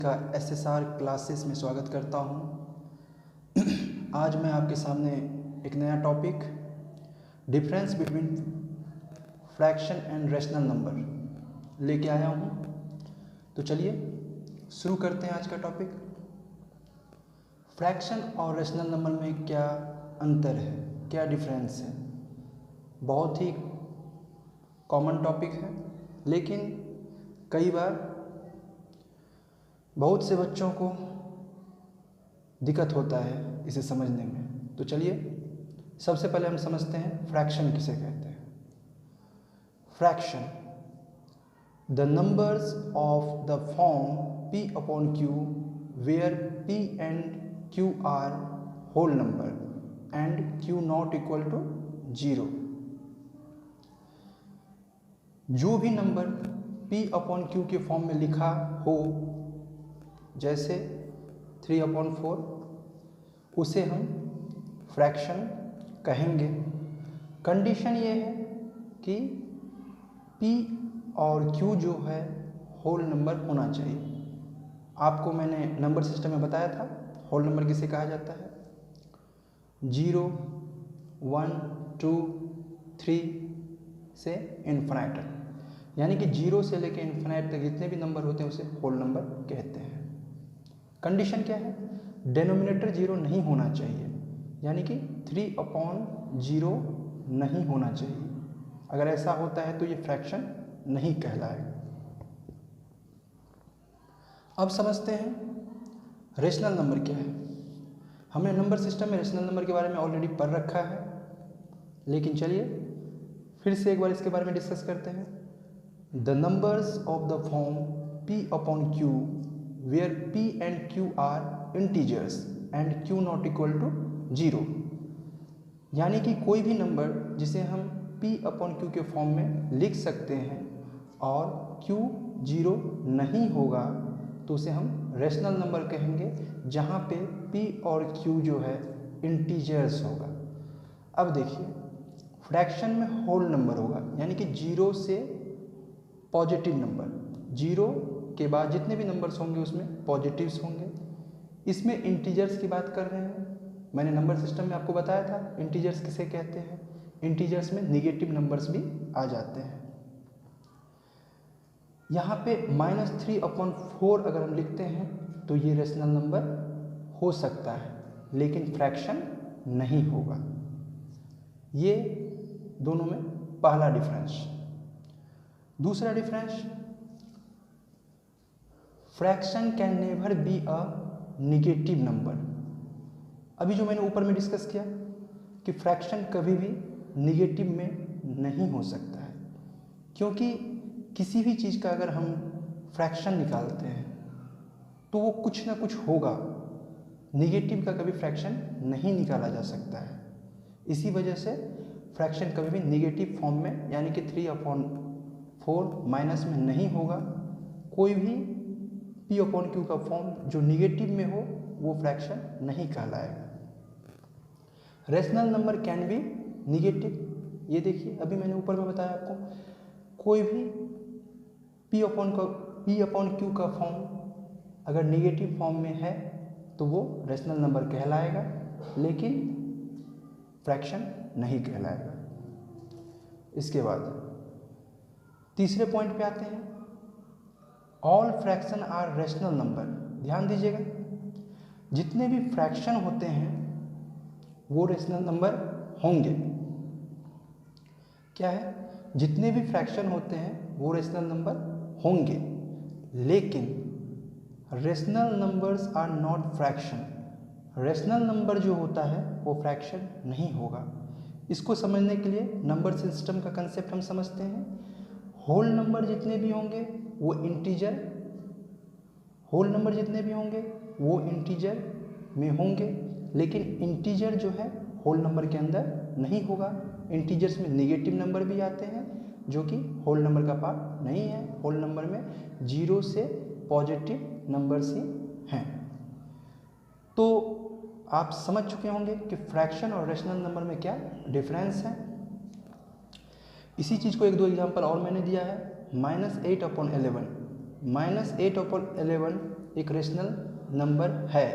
का SSR classes में स्वागत करता हूं। आज मैं आपके सामने एक नया topic difference between fraction and rational number लेके आया हूं। तो चलिए शुरू करते हैं आज का टॉपिक। फ्रैक्शन और रेशनल नंबर में क्या अंतर है, क्या डिफरेंस है। बहुत ही कॉमन टॉपिक है, लेकिन कई बार बहुत से बच्चों को दिक्कत होता है इसे समझने में। तो चलिए सबसे पहले हम समझते हैं फ्रैक्शन किसे कहते हैं। Fraction, the numbers of the form p upon q where p and q are whole number and q not equal to 0। जो भी नंबर p अपॉन q के फॉर्म में लिखा हो, जैसे 3/4, उसे हम फ्रैक्शन कहेंगे। कंडीशन ये है कि p और q जो है होल नंबर होना चाहिए। आपको मैंने नंबर सिस्टम में बताया था होल नंबर किसे कहा जाता है। 0, 1, 2, 3 से इन्फिनाइट तक, यानी कि 0 से लेकर इन्फिनाइट तक जितने भी नंबर होते हैं उसे होल नंबर कहते हैं। कंडीशन क्या है? डेनोमिनेटर 0 नहीं होना चाहिए, यानी कि 3/0 नहीं होना चाहिए। अगर ऐसा होता है तो ये फ्रैक्शन नहीं कहलाएगा। अब समझते हैं रेशनल नंबर क्या है। हमने नंबर सिस्टम में रेशनल नंबर के बारे में ऑलरेडी पढ़ रखा है, लेकिन चलिए फिर से एक बार इसके बारे में डिस्कस करते हैं। The numbers of the form p upon q where p and q are integers and q not equal to 0, यानी कि कोई भी नंबर जिसे हम p अपॉन q के फॉर्म में लिख सकते हैं और q 0 नहीं होगा तो उसे हम रेशनल नंबर कहेंगे, जहाँ पे p और q जो है इंटीजर्स होगा। अब देखिए फ्रैक्शन में होल नंबर होगा, यानी कि 0 से पॉजिटिव नंबर, 0 के बाद जितने भी नंबर्स होंगे उसमें पॉजिटिव्स होंगे। इसमें इंटीजर्स की बात कर रहे हैं। मैंने नंबर सिस्टम में आपको बताया था इंटीजर्स किसे कहते हैं। इंटीजर्स में निगेटिव नंबर्स भी आ जाते हैं। यहाँ पे -3/4 अगर हम लिखते हैं तो ये रेशनल नंबर हो सकता है, लेकिन फ्रैक्शन नहीं होगा। ये दोनों में पहला डिफरेंस। दूसरा difference, fraction can never be a negative number. अभी जो मैंने ऊपर में डिस्कस किया कि फ्रैक्शन कभी भी निगेटिव में नहीं हो सकता है, क्योंकि किसी भी चीज़ का अगर हम फ्रैक्शन निकालते हैं तो वो कुछ ना कुछ होगा। निगेटिव का कभी फ्रैक्शन नहीं निकाला जा सकता है। इसी वजह से फ्रैक्शन कभी भी निगेटिव फॉर्म में, यानी कि 3/4 माइनस में नहीं होगा। कोई भी p अपॉन q का फॉर्म जो निगेटिव में हो वो फ्रैक्शन नहीं कहलाएगा। Rational number can be negative. ये देखिए अभी मैंने ऊपर में बताया आपको, कोई भी p अपॉन q का फॉर्म अगर निगेटिव फॉर्म में है तो वो रेशनल नंबर कहलाएगा, लेकिन फ्रैक्शन नहीं कहलाएगा। इसके बाद तीसरे पॉइंट पे आते हैं, all fraction are rational number. ध्यान दीजिएगा, जितने भी फ्रैक्शन होते हैं वो रेशनल नंबर होंगे। क्या है? जितने भी फ्रैक्शन होते हैं वो रेशनल नंबर होंगे, लेकिन rational numbers are not fraction. Rational number जो होता है वो फ्रैक्शन नहीं होगा। इसको समझने के लिए नंबर सिस्टम का कंसेप्ट हम समझते हैं। होल नंबर जितने भी होंगे वो इंटीजर, होल नंबर जितने भी होंगे वो इंटीजर में होंगे, लेकिन इंटीजर जो है होल नंबर के अंदर नहीं होगा। इंटीजर्स में निगेटिव नंबर भी आते हैं जो कि होल नंबर का पार्ट नहीं है। होल नंबर में 0 से पॉजिटिव नंबर्स ही हैं। तो आप समझ चुके होंगे कि फ्रैक्शन और रेशनल नंबर में क्या डिफरेंस है। इसी चीज़ को 1-2 एग्जांपल और मैंने दिया है। -8/11 एक रेशनल नंबर है,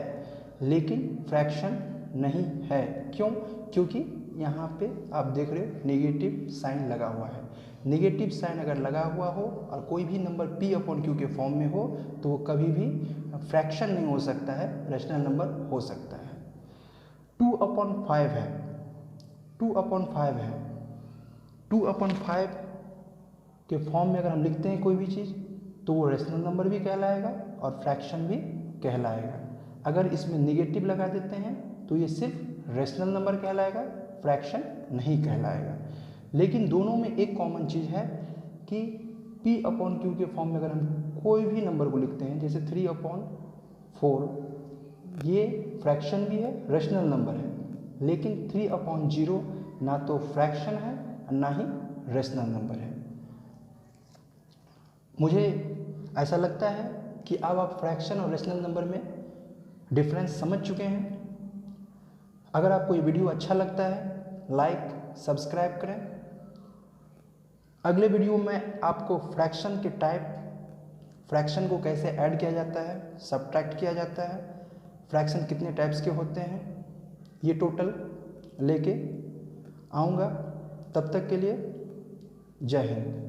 लेकिन फ्रैक्शन नहीं है। क्यों? क्योंकि यहाँ पे आप देख रहे हो नेगेटिव साइन लगा हुआ है। नेगेटिव साइन अगर लगा हुआ हो और कोई भी नंबर P/Q के फॉर्म में हो तो वो कभी भी फ्रैक्शन नहीं हो सकता है, रेशनल नंबर हो सकता है। 2/5 है, 2/5 है। 2/5 के फॉर्म में अगर हम लिखते हैं कोई भी चीज़ तो वो रेशनल नंबर भी कहलाएगा और फ्रैक्शन भी कहलाएगा। अगर इसमें निगेटिव लगा देते हैं तो ये सिर्फ रेशनल नंबर कहलाएगा, फ्रैक्शन नहीं कहलाएगा। लेकिन दोनों में एक कॉमन चीज़ है कि P/Q के फॉर्म में अगर हम कोई भी नंबर को लिखते हैं, जैसे 3/4, ये फ्रैक्शन भी है, रेशनल नंबर है, लेकिन 3/0 ना तो फ्रैक्शन है ना ही रेशनल नंबर है। मुझे ऐसा लगता है कि अब आप फ्रैक्शन और रेशनल नंबर में डिफरेंस समझ चुके हैं। अगर आपको ये वीडियो अच्छा लगता है लाइक सब्सक्राइब करें। अगले वीडियो में आपको फ्रैक्शन के टाइप, फ्रैक्शन को कैसे ऐड किया जाता है, सब्ट्रैक्ट किया जाता है, फ्रैक्शन कितने टाइप्स के होते हैं, ये टोटल लेके आऊँगा। तब तक के लिए जय हिंद।